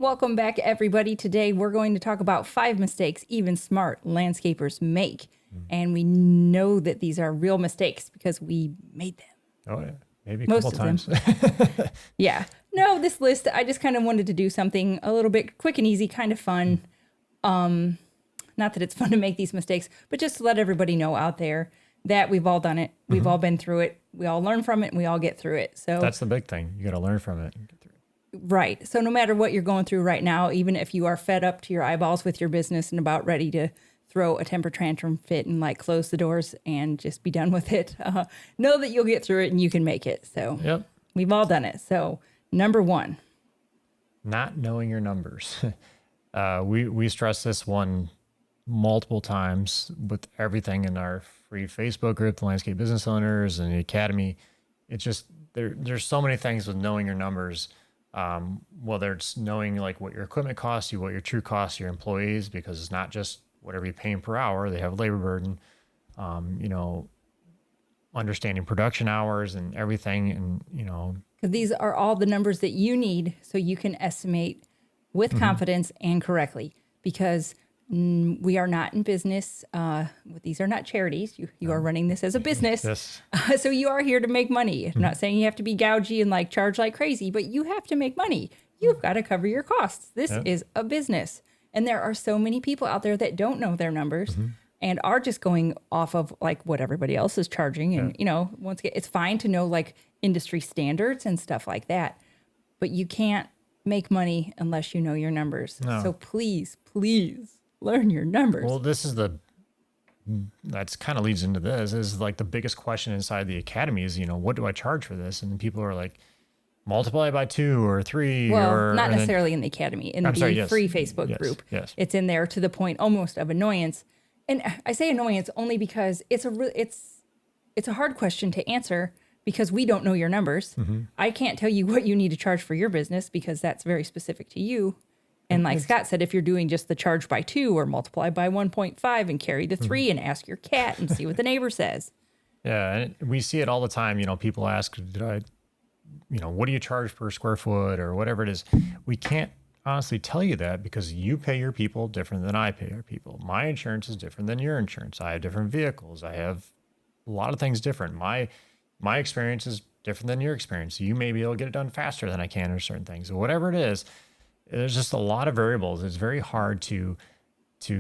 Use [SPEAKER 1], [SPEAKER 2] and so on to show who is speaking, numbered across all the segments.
[SPEAKER 1] Welcome back, everybody. Today, we're going to talk about 5 mistakes even smart landscapers make. And we know that these are real mistakes because we made them.
[SPEAKER 2] Oh, yeah. Maybe a
[SPEAKER 1] Most
[SPEAKER 2] couple
[SPEAKER 1] of
[SPEAKER 2] times.
[SPEAKER 1] Yeah. No, this list, I just kind of wanted to do something a little bit quick and easy, kind of fun. Not that it's fun to make these mistakes, but just to let everybody know out there that we've all done it. We've all been through it. We all learn from it and we all get through it. So
[SPEAKER 2] That's the big thing. You got to learn from it and get through it.
[SPEAKER 1] right. So no matter what you're going through right now, even if you are fed up to your eyeballs with your business and about ready to throw a temper tantrum fit and like close the doors and just be done with it, know that you'll get through it and you can make it. So
[SPEAKER 2] Yep.
[SPEAKER 1] we've all done it. So number 1.
[SPEAKER 2] Not knowing your numbers. We stress this one multiple times with everything in our free Facebook group, the Landscape Business Owners and the Academy. It's just, there's so many things with knowing your numbers. Whether it's knowing like what your equipment costs you, what your true costs to your employees, because it's not just whatever you're paying per hour, they have a labor burden, understanding production hours and everything. And,
[SPEAKER 1] Because these are all the numbers that you need so you can estimate with confidence and correctly. Because we are not in business. These are not charities. You are running this as a business.
[SPEAKER 2] Yes.
[SPEAKER 1] So you are here to make money. I'm not saying you have to be gougy and like charge like crazy, but you have to make money. You've got to cover your costs. This is a business. And there are so many people out there that don't know their numbers and are just going off of like what everybody else is charging. And, once again, it's fine to know like industry standards and stuff like that, but you can't make money unless you know your numbers.
[SPEAKER 2] No.
[SPEAKER 1] So please learn your numbers.
[SPEAKER 2] Well, that's kind of leads into this is like the biggest question inside the Academy is, what do I charge for this? And people are like, multiply by 2 or 3.
[SPEAKER 1] Well, not necessarily in the Academy, in the free Facebook group.
[SPEAKER 2] Yes.
[SPEAKER 1] It's in there to the point almost of annoyance. And I say annoyance only because it's a hard question to answer because we don't know your numbers. I can't tell you what you need to charge for your business because that's very specific to you. And like Scott said, if you're doing just the charge by 2 or multiply by 1.5 and carry the 3 and ask your cat and see what the neighbor says.
[SPEAKER 2] Yeah, and we see it all the time. People ask, what do you charge per square foot or whatever it is? We can't honestly tell you that because you pay your people different than I pay our people. My insurance is different than your insurance. I have different vehicles. I have a lot of things different. My experience is different than your experience. You may be able to get it done faster than I can or certain things. So whatever it is, there's just a lot of variables. It's very hard to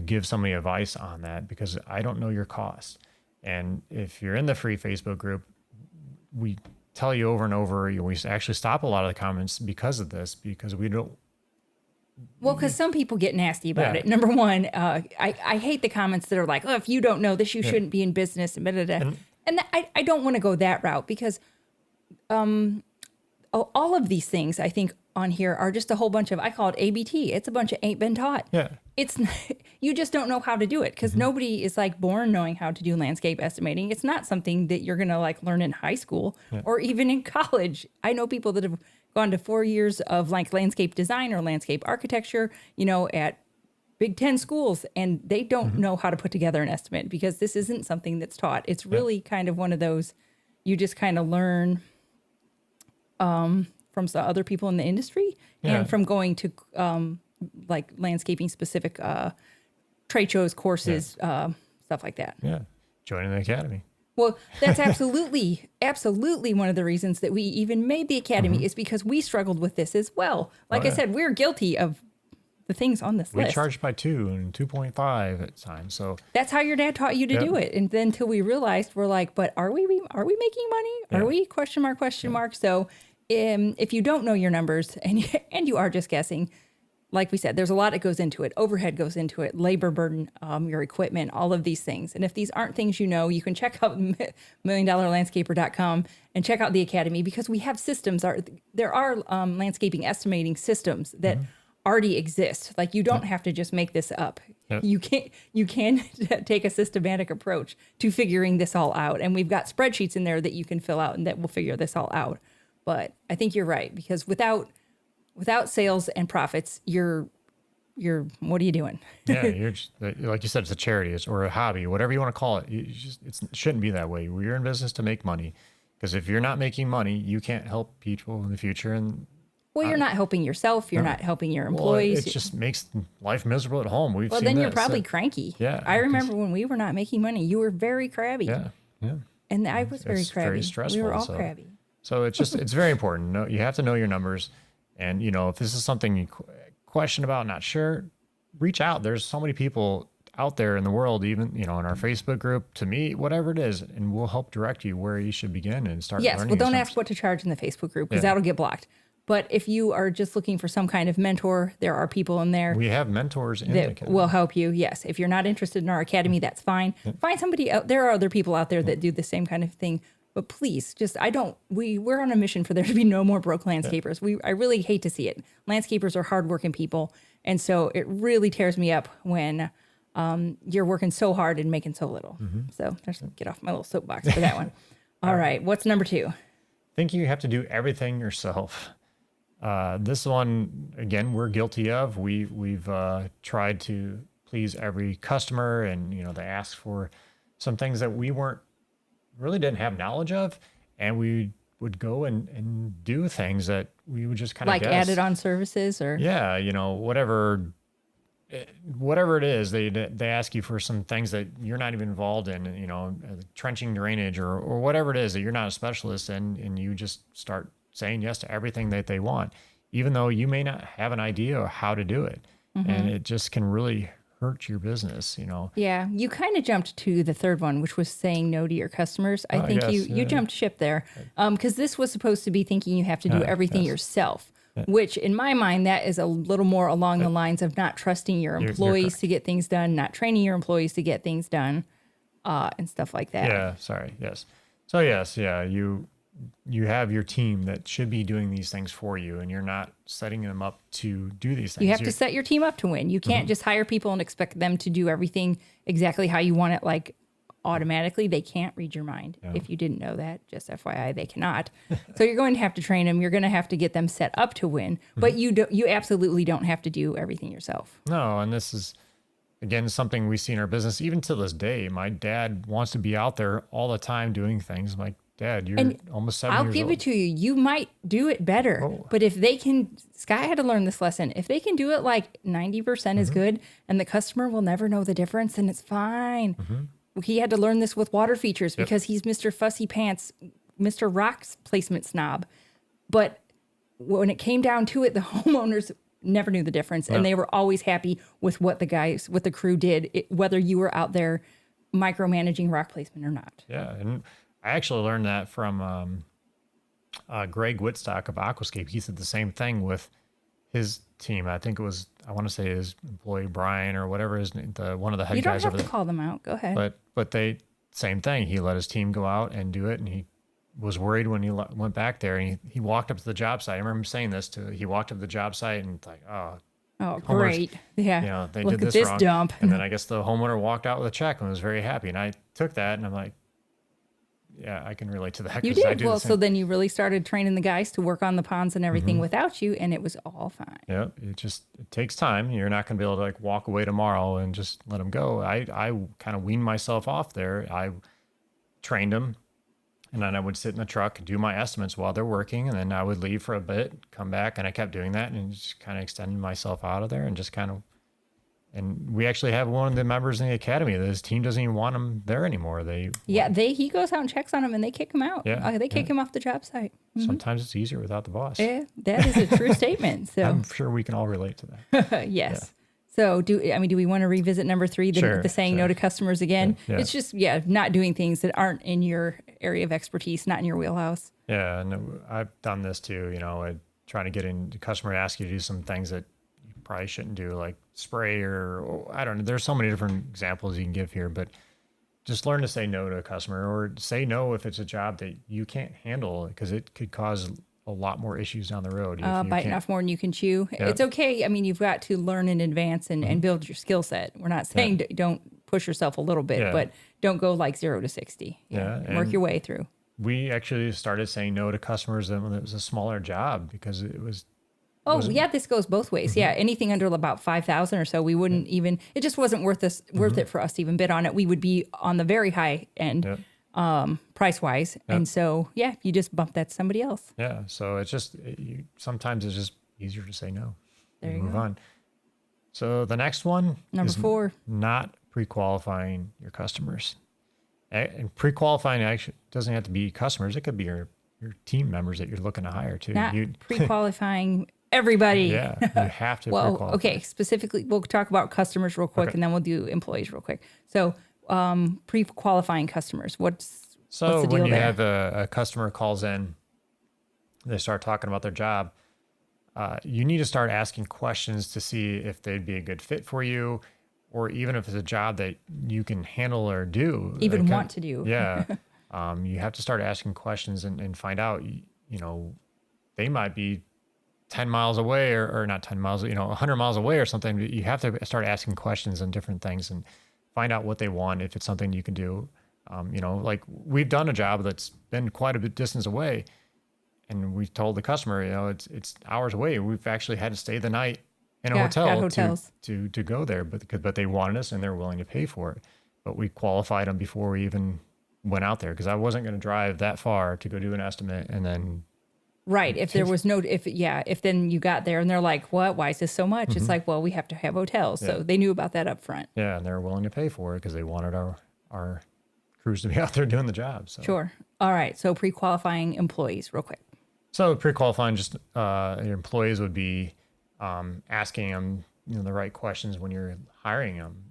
[SPEAKER 2] give somebody advice on that because I don't know your costs. And if you're in the free Facebook group, we tell you over and over, we actually stop a lot of the comments because of this, because we don't.
[SPEAKER 1] Well, because some people get nasty about it. Number one, I hate the comments that are like, oh, if you don't know this, you shouldn't be in business. And I don't want to go that route because all of these things, I think, on here are just a whole bunch of, I call it ABT. It's a bunch of ain't been taught.
[SPEAKER 2] Yeah.
[SPEAKER 1] You just don't know how to do it because nobody is like born knowing how to do landscape estimating. It's not something that you're going to like learn in high school or even in college. I know people that have gone to 4 years of like landscape design or landscape architecture, at Big 10 schools, and they don't know how to put together an estimate because this isn't something that's taught. It's really kind of one of those, you just kind of learn from some other people in the industry and from going to like landscaping specific trade shows, courses, stuff like that.
[SPEAKER 2] Yeah. Joining the Academy.
[SPEAKER 1] Well, that's absolutely one of the reasons that we even made the Academy is because we struggled with this as well. Like I said, we're guilty of the things on this list.
[SPEAKER 2] We charged by 2 and 2.5 at times. So
[SPEAKER 1] that's how your dad taught you to do it. And then until we realized, we're like, but are we making money? Are we ? So if you don't know your numbers and you are just guessing, like we said, there's a lot that goes into it. Overhead goes into it, labor burden, your equipment, all of these things. And if these aren't things you can check out $1,000,000landscaper.com and check out the Academy because we have systems. There are landscaping estimating systems that already exist. Like you don't have to just make this up. Yep. You can take a systematic approach to figuring this all out. And we've got spreadsheets in there that you can fill out and that will figure this all out. But I think you're right because without sales and profits, you're what are you doing?
[SPEAKER 2] Yeah, you're just, like you said, it's a charity or a hobby, whatever you want to call it. It shouldn't be that way. We're in business to make money because if you're not making money, you can't help people in the future. And
[SPEAKER 1] Well, you're not helping yourself. You're not helping your employees.
[SPEAKER 2] Well, it just makes life miserable at home. We've
[SPEAKER 1] Well,
[SPEAKER 2] seen
[SPEAKER 1] then you're
[SPEAKER 2] this.
[SPEAKER 1] probably cranky.
[SPEAKER 2] Yeah,
[SPEAKER 1] I remember when we were not making money, you were very crabby.
[SPEAKER 2] Yeah.
[SPEAKER 1] And I was very
[SPEAKER 2] It's
[SPEAKER 1] crabby.
[SPEAKER 2] very stressful.
[SPEAKER 1] We were all crabby.
[SPEAKER 2] So it's very important. You have to know your numbers. And, if this is something you question about, not sure, reach out. There's so many people out there in the world, even, in our Facebook group, to me, whatever it is, and we'll help direct you where you should begin and start
[SPEAKER 1] Yes,
[SPEAKER 2] learning.
[SPEAKER 1] well, don't
[SPEAKER 2] your
[SPEAKER 1] ask what to charge in the Facebook group because
[SPEAKER 2] Yeah.
[SPEAKER 1] that'll get blocked. But if you are just looking for some kind of mentor, there are people in there
[SPEAKER 2] We have mentors in the
[SPEAKER 1] that
[SPEAKER 2] academy.
[SPEAKER 1] will help you. Yes, if you're not interested in our academy, that's fine. Find somebody out. There are other people out there that do the same kind of thing. But please, we're on a mission for there to be no more broke landscapers. I really hate to see it. Landscapers are hardworking people. And so it really tears me up when you're working so hard and making so little. So there's get off my little soapbox for that one. All right. What's number 2?
[SPEAKER 2] Think you have to do everything yourself. This one, again, we're guilty of. We've tried to please every customer, and they ask for some things that we didn't have knowledge of, and we would go and do things that we would just kind of
[SPEAKER 1] Like
[SPEAKER 2] guess.
[SPEAKER 1] added on services or
[SPEAKER 2] whatever it is, they ask you for some things that you're not even involved in, trenching, drainage, or whatever it is that you're not a specialist in, and you just start saying yes to everything that they want, even though you may not have an idea of how to do it. And it just can really hurt your business,
[SPEAKER 1] Yeah, you kind of jumped to the third one, which was saying no to your customers. I think
[SPEAKER 2] guess,
[SPEAKER 1] you jumped ship there because this was supposed to be thinking you have to do everything yourself, which in my mind, that is a little more along the lines of not trusting your employees to get things done, not training your employees to get things done, and stuff like that.
[SPEAKER 2] Yeah, sorry. Yes. So yes, yeah, you have your team that should be doing these things for you, and you're not setting them up to do these things.
[SPEAKER 1] You have to set your team up to win. You can't just hire people and expect them to do everything exactly how you want it, like automatically. They can't read your mind. If you didn't know that, just FYI, they cannot. So you're going to have to train them. You're going to have to get them set up to win, but you absolutely don't have to do everything yourself.
[SPEAKER 2] No, and this is, again, something we see in our business. Even to this day, my dad wants to be out there all the time doing things. I'm like, Dad, you're almost 7 years old.
[SPEAKER 1] I'll give it to you. You might do it better, but if they can, Sky had to learn this lesson. If they can do it like 90% is good and the customer will never know the difference, then it's fine. He had to learn this with water features because he's Mr. Fussy Pants, Mr. Rocks placement snob. But when it came down to it, the homeowners never knew the difference, and they were always happy with what the crew did, whether you were out there micromanaging rock placement or not.
[SPEAKER 2] Yeah, and I actually learned that from Greg Whitstock of Aquascape. He said the same thing with his team. I think it was, I want to say his employee Brian or whatever is one of the head
[SPEAKER 1] You don't
[SPEAKER 2] guys
[SPEAKER 1] have
[SPEAKER 2] over
[SPEAKER 1] to
[SPEAKER 2] there.
[SPEAKER 1] call them out. Go ahead.
[SPEAKER 2] But they, same thing. He let his team go out and do it, and he was worried when he went back there, and he walked up to the job site. I remember him saying this he walked up to the job site and like,
[SPEAKER 1] oh,
[SPEAKER 2] homeowners,
[SPEAKER 1] great. Yeah.
[SPEAKER 2] they
[SPEAKER 1] Look
[SPEAKER 2] did
[SPEAKER 1] at
[SPEAKER 2] this
[SPEAKER 1] this
[SPEAKER 2] wrong.
[SPEAKER 1] dump.
[SPEAKER 2] And then I guess the homeowner walked out with a check and was very happy. And I took that and I'm like, yeah, I can relate to that.
[SPEAKER 1] You
[SPEAKER 2] 'cause I
[SPEAKER 1] did.
[SPEAKER 2] do
[SPEAKER 1] Well,
[SPEAKER 2] the same.
[SPEAKER 1] so then you really started training the guys to work on the ponds and everything without you, and it was all fine.
[SPEAKER 2] Yeah, it takes time. You're not going to be able to like walk away tomorrow and just let them go. I kind of weaned myself off there. I trained them, and then I would sit in the truck and do my estimates while they're working, and then I would leave for a bit, come back, and I kept doing that and just kind of extended myself out of there and just kind of. And we actually have one of the members in the academy that his team doesn't even want him there anymore.
[SPEAKER 1] He goes out and checks on them, and they kick him out.
[SPEAKER 2] Yeah,
[SPEAKER 1] They kick him off the job site.
[SPEAKER 2] Sometimes it's easier without the boss.
[SPEAKER 1] Yeah, that is a true statement. So
[SPEAKER 2] I'm sure we can all relate to that.
[SPEAKER 1] yes. Yeah. So do we want to revisit number 3, the saying no to customers again?
[SPEAKER 2] Yeah.
[SPEAKER 1] It's just, not doing things that aren't in your area of expertise, not in your wheelhouse.
[SPEAKER 2] Yeah, and I've done this too. Trying to get in the customer to ask you to do some things that you probably shouldn't do, like spray or I don't know. There's so many different examples you can give here, but just learn to say no to a customer, or say no if it's a job that you can't handle, because it could cause a lot more issues down the road.
[SPEAKER 1] Biting off more than you can chew.
[SPEAKER 2] Yeah.
[SPEAKER 1] It's okay. I mean, you've got to learn in advance and build your skill set. We're not saying don't push yourself a little bit, but don't go like 0 to 60. Work your way through.
[SPEAKER 2] We actually started saying no to customers when it was a smaller job because it was.
[SPEAKER 1] This goes both ways. Yeah, anything under about 5,000 or so, we wouldn't even. It just wasn't worth it for us to even bid on it. We would be on the very high end price wise.
[SPEAKER 2] Yep.
[SPEAKER 1] And so, yeah, you just bump that to somebody else.
[SPEAKER 2] Yeah. So it's just, sometimes it's just easier to say no.
[SPEAKER 1] There
[SPEAKER 2] and
[SPEAKER 1] you
[SPEAKER 2] move
[SPEAKER 1] go.
[SPEAKER 2] on. So the next one
[SPEAKER 1] Number
[SPEAKER 2] is
[SPEAKER 1] 4.
[SPEAKER 2] not pre-qualifying your customers. And pre-qualifying actually doesn't have to be customers. It could be your team members that you're looking to hire too.
[SPEAKER 1] Not pre-qualifying everybody.
[SPEAKER 2] Yeah, you have to
[SPEAKER 1] Well,
[SPEAKER 2] pre-qualify.
[SPEAKER 1] okay, specifically, we'll talk about customers real quick,
[SPEAKER 2] Okay.
[SPEAKER 1] and then we'll do employees real quick. So, pre-qualifying customers, what's
[SPEAKER 2] So
[SPEAKER 1] the deal
[SPEAKER 2] when you
[SPEAKER 1] there?
[SPEAKER 2] have a customer calls in, they start talking about their job, you need to start asking questions to see if they'd be a good fit for you, or even if it's a job that you can handle or do.
[SPEAKER 1] Even want to do.
[SPEAKER 2] Yeah. You have to start asking questions and find out, they might be 10 miles away or not 10 miles, 100 miles away or something. You have to start asking questions on different things and find out what they want, if it's something you can do. Like we've done a job that's been quite a bit distance away, and we told the customer, it's hours away. We've actually had to stay the night in a
[SPEAKER 1] Yeah,
[SPEAKER 2] hotel
[SPEAKER 1] got hotels.
[SPEAKER 2] to go there, but they wanted us and they're willing to pay for it. But we qualified them before we even went out there, because I wasn't going to drive that far to go do an estimate and then.
[SPEAKER 1] Right. If there was no, if then you got there and they're like, what? Why is this so much? It's like, well, we have to have hotels. So they knew about that up front.
[SPEAKER 2] Yeah, and they're willing to pay for it because they wanted our crews to be out there doing the job. So.
[SPEAKER 1] Sure. All right. So pre-qualifying employees real quick.
[SPEAKER 2] So pre-qualifying, just your employees would be asking them, the right questions when you're hiring them.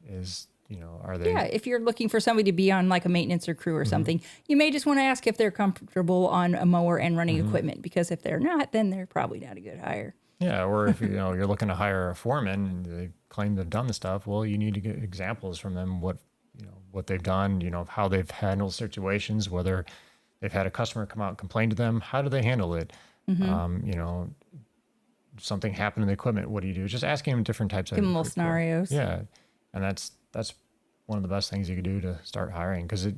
[SPEAKER 2] Are they?
[SPEAKER 1] Yeah, if you're looking for somebody to be on like a maintenance or crew or something, you may just want to ask if they're comfortable on a mower and running equipment, because if they're not, then they're probably not a good hire.
[SPEAKER 2] Yeah, or if you're looking to hire a foreman and they claim they've done the stuff, well, you need to get examples from them, what they've done, how they've handled situations, whether they've had a customer come out and complain to them, how do they handle it? Something happened to the equipment, what do you do? Just asking them different types
[SPEAKER 1] Give them
[SPEAKER 2] of
[SPEAKER 1] little scenarios.
[SPEAKER 2] Yeah, and that's one of the best things you could do to start hiring, because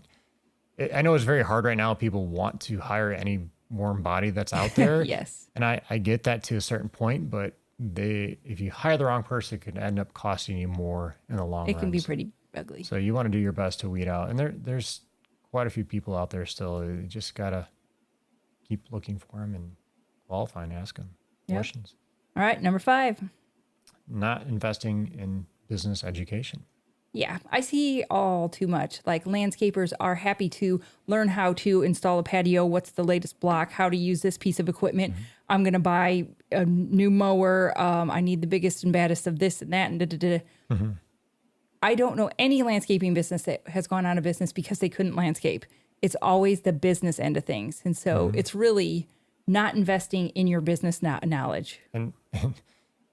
[SPEAKER 2] I know it's very hard right now. People want to hire any warm body that's out there.
[SPEAKER 1] Yes.
[SPEAKER 2] And I get that to a certain point, but if you hire the wrong person, it could end up costing you more in the long run.
[SPEAKER 1] It can be pretty ugly.
[SPEAKER 2] So you want to do your best to weed out. And there's quite a few people out there still. You just got to keep looking for them and qualify and ask them questions.
[SPEAKER 1] All right. Number 5.
[SPEAKER 2] Not investing in business education.
[SPEAKER 1] Yeah, I see all too much. Like landscapers are happy to learn how to install a patio, what's the latest block, how to use this piece of equipment. I'm going to buy a new mower. I need the biggest and baddest of this and that. And I don't know any landscaping business that has gone out of business because they couldn't landscape. It's always the business end of things. And so it's really not investing in your business knowledge.
[SPEAKER 2] And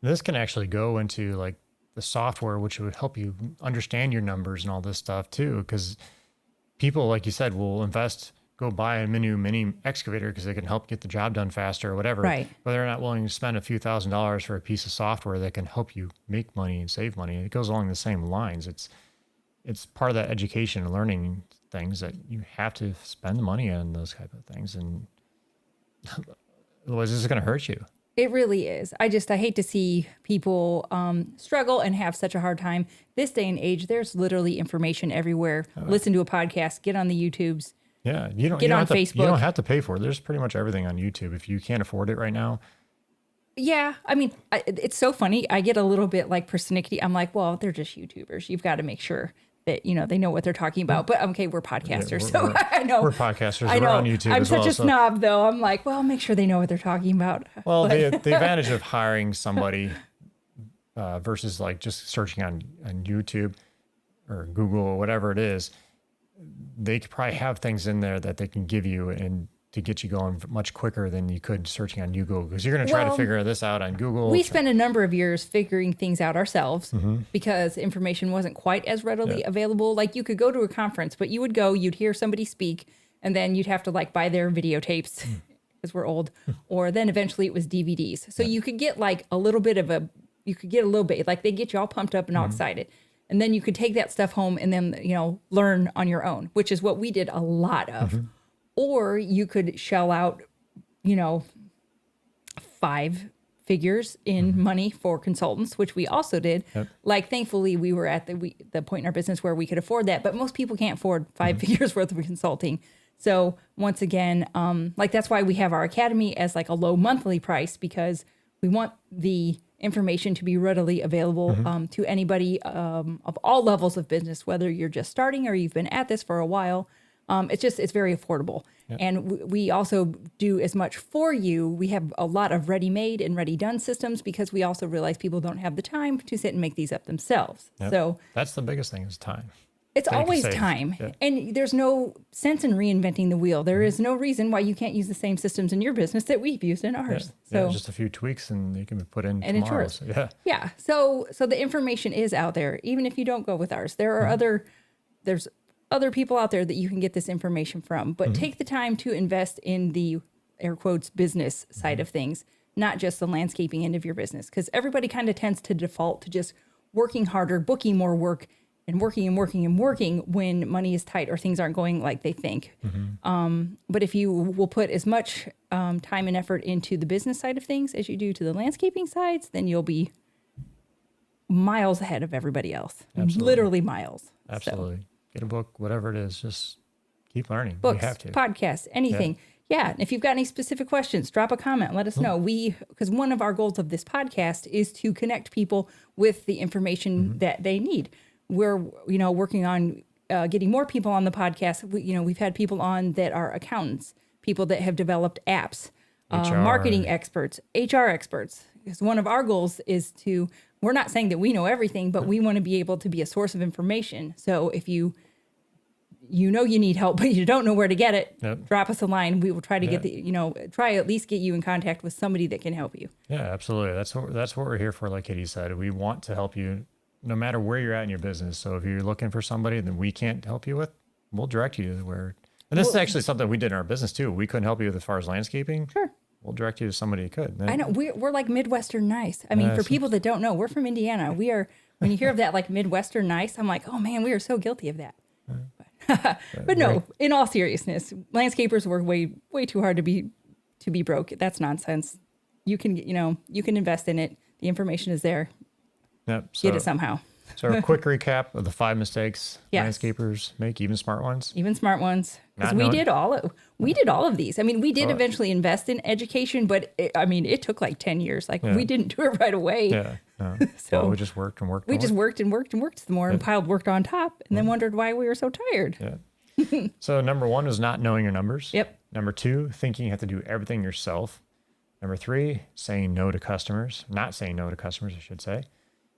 [SPEAKER 2] this can actually go into like the software, which would help you understand your numbers and all this stuff too. Because people, like you said, will go buy a mini excavator because they can help get the job done faster or whatever.
[SPEAKER 1] Right.
[SPEAKER 2] But they're not willing to spend a few $1,000s for a piece of software that can help you make money and save money. It goes along the same lines. It's part of that education and learning things that you have to spend the money on those type of things. And otherwise this is going to hurt you.
[SPEAKER 1] It really is. I hate to see people struggle and have such a hard time. This day and age, there's literally information everywhere. Listen to a podcast, get on the YouTubes.
[SPEAKER 2] Yeah,
[SPEAKER 1] Get on Facebook.
[SPEAKER 2] You don't have to pay for it. There's pretty much everything on YouTube if you can't afford it right now.
[SPEAKER 1] Yeah, I mean, it's so funny. I get a little bit like persnickety. I'm like, well, they're just YouTubers. You've got to make sure that they know what they're talking about. But okay, we're podcasters, so I know
[SPEAKER 2] we're podcasters.
[SPEAKER 1] I know.
[SPEAKER 2] We're on YouTube.
[SPEAKER 1] I'm
[SPEAKER 2] as
[SPEAKER 1] such
[SPEAKER 2] well,
[SPEAKER 1] a snob, though. I'm like, well, make sure they know what they're talking about.
[SPEAKER 2] Well, the advantage of hiring somebody versus like just searching on YouTube or Google or whatever it is, they could probably have things in there that they can give you and to get you going much quicker than you could searching on Google, because you're going to try to figure this out on Google.
[SPEAKER 1] We spent a number of years figuring things out ourselves because information wasn't quite as readily available. Like you could go to a conference, but you'd hear somebody speak, and then you'd have to like buy their videotapes because we're old, or then eventually it was DVDs. So you could get like a little bit like they get you all pumped up and all excited. And then you could take that stuff home and then, learn on your own, which is what we did a lot of. Or you could shell out, $5 figures in money for consultants, which we also did.
[SPEAKER 2] Yep.
[SPEAKER 1] Like, thankfully, we were at the point in our business where we could afford that, but most people can't afford 5 figures worth of consulting. So once again, like that's why we have our academy as like a low monthly price, because we want the information to be readily available to anybody of all levels of business, whether you're just starting or you've been at this for a while. It's very affordable. Yep. And we also do as much for you. We have a lot of ready-made and ready-done systems because we also realize people don't have the time to sit and make these up themselves.
[SPEAKER 2] Yep.
[SPEAKER 1] So
[SPEAKER 2] that's the biggest thing is time.
[SPEAKER 1] It's always time. Yeah. And there's no sense in reinventing the wheel. There is no reason why you can't use the same systems in your business that we've used in ours.
[SPEAKER 2] Yeah.
[SPEAKER 1] So
[SPEAKER 2] just a few tweaks and you can be put in
[SPEAKER 1] and
[SPEAKER 2] tomorrow.
[SPEAKER 1] It's yours. Yeah. So the information is out there, even if you don't go with ours. There are there's other people out there that you can get this information from, but take the time to invest in the air quotes business side of things, not just the landscaping end of your business. Because everybody kind of tends to default to just working harder, booking more work, and working when money is tight or things aren't going like they think. But if you will put as much time and effort into the business side of things as you do to the landscaping sides, then you'll be miles ahead of everybody else. Absolutely. Literally miles.
[SPEAKER 2] Absolutely. So. Get a book, whatever it is, just keep learning.
[SPEAKER 1] Books,
[SPEAKER 2] you have to.
[SPEAKER 1] Podcasts, anything. Yeah. And if you've got any specific questions, drop a comment. Let us know. Because one of our goals of this podcast is to connect people with the information that they need. We're, working on getting more people on the podcast. We've had people on that are accountants, people that have developed apps, marketing experts, HR experts. Because one of our goals is we're not saying that we know everything, but we want to be able to be a source of information. So if you need help, but you don't know where to get it, drop us a line. We will try to get try at least get you in contact with somebody that can help you.
[SPEAKER 2] Yeah, absolutely. That's what we're here for. Like Katie said, we want to help you no matter where you're at in your business. So if you're looking for somebody that we can't help you with, we'll direct you to where. And this is actually something we did in our business too. We couldn't help you with as far as landscaping. Sure. We'll direct you to somebody who could.
[SPEAKER 1] I know we're like Midwestern nice. I mean, for people that don't know, we're from Indiana. We are. When you hear of that like Midwestern nice, I'm like, oh man, we are so guilty of that. But no, in all seriousness, landscapers work way too hard to be broke. That's nonsense. You can invest in it. The information is there.
[SPEAKER 2] Yep.
[SPEAKER 1] Get it somehow.
[SPEAKER 2] So a quick recap of the 5 mistakes landscapers make, even smart ones.
[SPEAKER 1] Even smart ones. Because we did all of these. I mean, we did eventually invest in education, but it took like 10 years. Like we didn't do it right away.
[SPEAKER 2] Yeah. No. So we just worked and worked.
[SPEAKER 1] We just worked and worked some more and piled work on top and then wondered why we were so tired.
[SPEAKER 2] Yeah. So number 1 was not knowing your numbers.
[SPEAKER 1] Yep.
[SPEAKER 2] Number 2, thinking you have to do everything yourself. Number 3, saying no to customers. Not saying no to customers, I should say.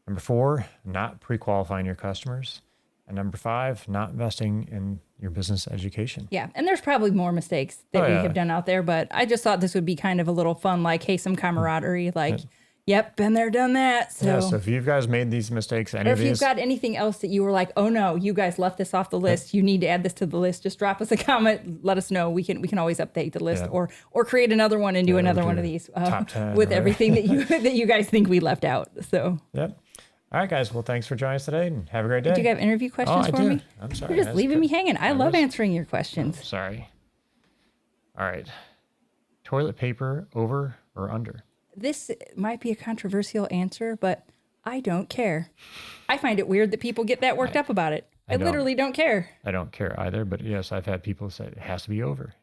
[SPEAKER 2] Number 4, not pre-qualifying your customers. And number 5, not investing in your business education.
[SPEAKER 1] Yeah. And there's probably more mistakes that we have done out there, but I just thought this would be kind of a little fun, like, hey, some camaraderie, like, yep, been there, done that. So,
[SPEAKER 2] so if you guys made these mistakes,
[SPEAKER 1] or if you've got anything else that you were like, oh no, you guys left this off the list, you need to add this to the list, just drop us a comment, let us know. We can always update the list or create another one and do another one of these
[SPEAKER 2] top 10
[SPEAKER 1] with everything that you guys think we left out. So
[SPEAKER 2] Yep. All right, guys. Well, thanks for joining us today and have a great day.
[SPEAKER 1] Do you have interview questions for me?
[SPEAKER 2] I'm sorry.
[SPEAKER 1] You're just leaving me hanging. I love answering your questions.
[SPEAKER 2] Oh, sorry. All right. Toilet paper over or under?
[SPEAKER 1] This might be a controversial answer, but I don't care. I find it weird that people get that worked up about it. I literally don't care.
[SPEAKER 2] I don't care either, but yes, I've had people say it has to be over.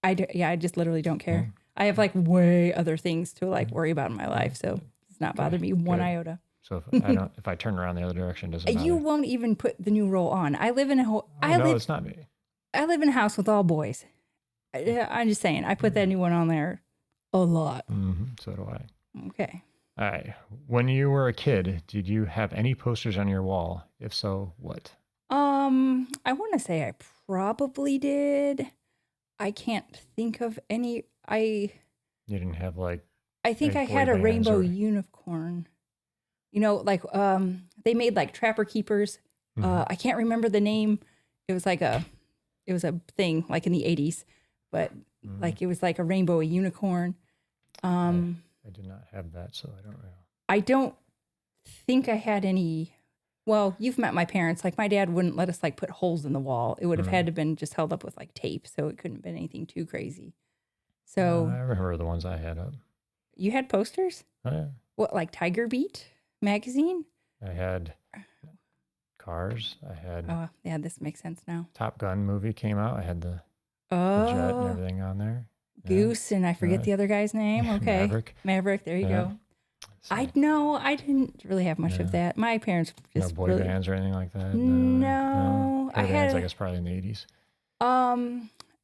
[SPEAKER 1] I just literally don't care. I have like way other things to like worry about in my life, so it's not bothered me one iota.
[SPEAKER 2] So if I turn around the other direction, it doesn't matter.
[SPEAKER 1] You won't even put the new roll on. I live in a
[SPEAKER 2] no, it's not me.
[SPEAKER 1] I live in a house with all boys. I'm just saying, I put that new one on there a lot.
[SPEAKER 2] So do I.
[SPEAKER 1] Okay.
[SPEAKER 2] All right. When you were a kid, did you have any posters on your wall? If so, what?
[SPEAKER 1] I want to say I probably did. I can't think of any.
[SPEAKER 2] You didn't have like.
[SPEAKER 1] I think I had a rainbow unicorn. They made like Trapper Keepers. I can't remember the name. It was a thing like in the 80s, but like it was like a rainbow unicorn.
[SPEAKER 2] I did not have that, so I don't know.
[SPEAKER 1] I don't think I had any. Well, you've met my parents. Like my dad wouldn't let us like put holes in the wall. It would have had to been just held up with like tape, so it couldn't have been anything too crazy. So
[SPEAKER 2] I remember the ones I had up.
[SPEAKER 1] You had posters?
[SPEAKER 2] Oh, yeah.
[SPEAKER 1] What, like Tiger Beat magazine?
[SPEAKER 2] I had Cars. I had
[SPEAKER 1] Oh, yeah, this makes sense now.
[SPEAKER 2] Top Gun movie came out. I had the jet and
[SPEAKER 1] Oh,
[SPEAKER 2] everything on there. Yeah.
[SPEAKER 1] Goose, and I forget
[SPEAKER 2] Uh,
[SPEAKER 1] the other guy's name. Okay.
[SPEAKER 2] Maverick.
[SPEAKER 1] There you
[SPEAKER 2] Yeah.
[SPEAKER 1] go.
[SPEAKER 2] So,
[SPEAKER 1] I didn't really have much of that. My parents
[SPEAKER 2] no
[SPEAKER 1] just
[SPEAKER 2] boy
[SPEAKER 1] really,
[SPEAKER 2] bands or anything like that.
[SPEAKER 1] No,
[SPEAKER 2] Boy
[SPEAKER 1] I
[SPEAKER 2] bands, I
[SPEAKER 1] had,
[SPEAKER 2] guess, probably in the 80s.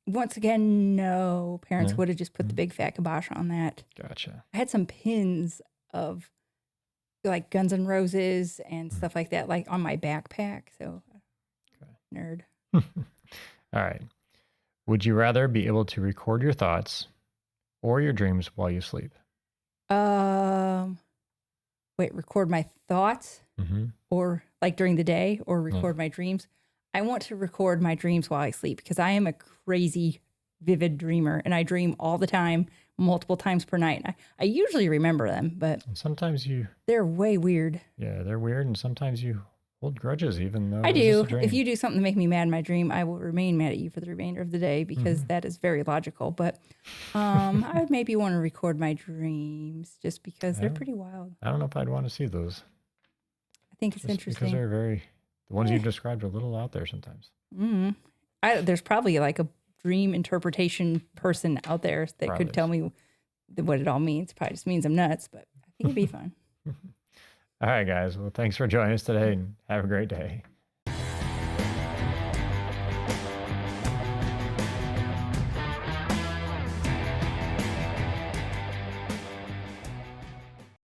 [SPEAKER 1] once again, no. Parents
[SPEAKER 2] Yeah.
[SPEAKER 1] would have just put the big fat kibosh on that.
[SPEAKER 2] Gotcha.
[SPEAKER 1] I had some pins of like Guns N' Roses and stuff like that, like on my backpack. So, nerd.
[SPEAKER 2] All right. Would you rather be able to record your thoughts or your dreams while you sleep?
[SPEAKER 1] Wait, record my thoughts
[SPEAKER 2] Mm-hmm.
[SPEAKER 1] or like during the day or record my dreams? I want to record my dreams while I sleep because I am a crazy, vivid dreamer and I dream all the time, multiple times per night. I usually remember them, but
[SPEAKER 2] And sometimes
[SPEAKER 1] they're way weird.
[SPEAKER 2] they're weird, and sometimes you hold grudges even though
[SPEAKER 1] I
[SPEAKER 2] it was just
[SPEAKER 1] do.
[SPEAKER 2] a dream.
[SPEAKER 1] If you do something to make me mad in my dream, I will remain mad at you for the remainder of the day because that is very logical. But I would maybe want to record my dreams just because they're pretty wild.
[SPEAKER 2] I don't know if I'd want to see those.
[SPEAKER 1] I think it's
[SPEAKER 2] Just because
[SPEAKER 1] interesting.
[SPEAKER 2] they're the ones you described are a little out there sometimes.
[SPEAKER 1] There's probably like a dream interpretation person out there that
[SPEAKER 2] Probably
[SPEAKER 1] could tell me what it all means. Probably just means I'm nuts, but I think it'd be fun.
[SPEAKER 2] All right, guys. Well, thanks for joining us today and have a great day.